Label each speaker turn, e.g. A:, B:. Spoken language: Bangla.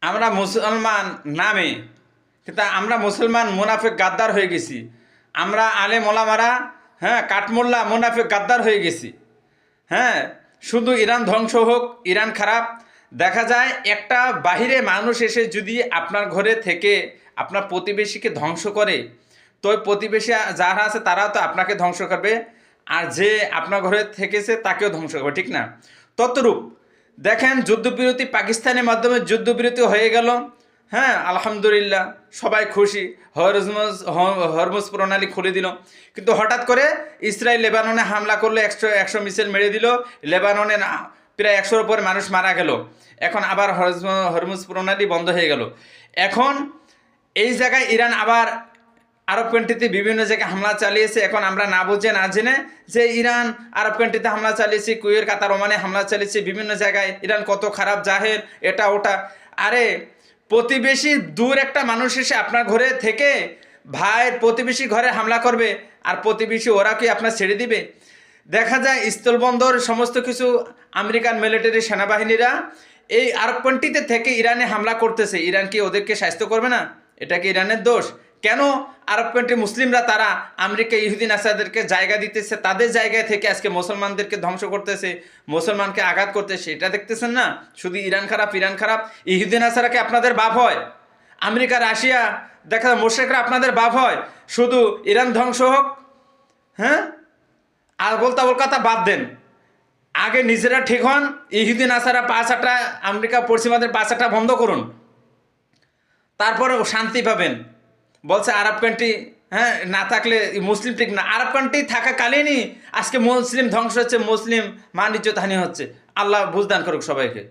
A: আমরা মুসলমান নামে, কিন্তু আমরা মুসলমান মুনাফিক গাদ্দার হয়ে গেছি। আমরা আলেম ওলামারা কাঠমোল্লা মুনাফিক গাদ্দার হয়ে গেছি। শুধু ইরান ধ্বংস হোক, ইরান খারাপ। দেখা যায় একটা বাহিরে মানুষ এসে যদি আপনার ঘরে থেকে আপনার প্রতিবেশীকে ধ্বংস করে, তো ওই প্রতিবেশী যারা আছে তারাও তো আপনাকে ধ্বংস করবে, আর যে আপনার ঘরে থেকেছে তাকেও ধ্বংস করবে, ঠিক না? ততরূপ দেখেন, যুদ্ধবিরতি পাকিস্তানের মাধ্যমে যুদ্ধবিরতি হয়ে গেল। আলহামদুলিল্লাহ, সবাই খুশি। হরমুজ প্রণালী খুলে দিল। কিন্তু হঠাৎ করে ইসরায়েল লেবাননে হামলা করলো, 100 মিসাইল মেরে দিল। লেবাননে প্রায় 100-র উপরে মানুষ মারা গেল। এখন আবার হরমুজ প্রণালী বন্ধ হয়ে গেল। এখন এই জায়গায় ইরান আবার আরব কান্ট্রিতে বিভিন্ন জায়গায় হামলা চালিয়েছে। এখন আমরা না বুঝে না জেনে যে ইরান আরব কান্ট্রিতে হামলা চালিয়েছে, কুয়েত, কাতার, ওমানে হামলা চালিয়েছে, বিভিন্ন জায়গায় ইরান কত খারাপ, জাহের, এটা ওটা। আরে প্রতিবেশী দূর একটা মানুষ এসে আপনার ঘরে থেকে ভাইয়ের প্রতিবেশী ঘরে হামলা করবে, আর প্রতিবেশী ওরা কি আপনার ছেড়ে দিবে? দেখা যায় স্থলবন্দর সমস্ত কিছু আমেরিকান মিলিটারি সেনাবাহিনীরা এই আরব কান্ট্রিতে থেকে ইরানে হামলা করতেছে। ইরান কি ওদেরকে শাস্তি করবে না? এটা কি ইরানের দোষ? কেন আরব কান্ট্রি মুসলিমরা তারা আমেরিকা ইহুদি নাসারদেরকে জায়গা দিতেছে, তাদের জায়গায় থেকে আজকে মুসলমানদেরকে ধ্বংস করতেছে, মুসলমানকে আঘাত করতেছে? এটা দেখতেছেন না? শুধু ইরান খারাপ, ইরান খারাপ। ইহুদি নাসারা কি আপনাদের বাপ হয়? আমেরিকা, রাশিয়া, দেখা যায় মোশেকরা আপনাদের বাপ হয়? শুধু ইরান ধ্বংস হোক, আর কলকাতা বাদ দেন, আগে নিজেরা ঠিক হন। ইহুদি নাসারা পাঁচাটা, আমেরিকা পশ্চিমাদের পাঁচাটা বন্ধ করুন, তারপরে শান্তি পাবেন। বলছে আরব কান্ট্রি না থাকলে মুসলিম ঠিক না। আরব কান্ট্রি থাকাকালীনই আজকে মুসলিম ধ্বংস হচ্ছে, মুসলিম মান ইজ্জত হানি হচ্ছে। আল্লাহ বুঝদান করুক সবাইকে।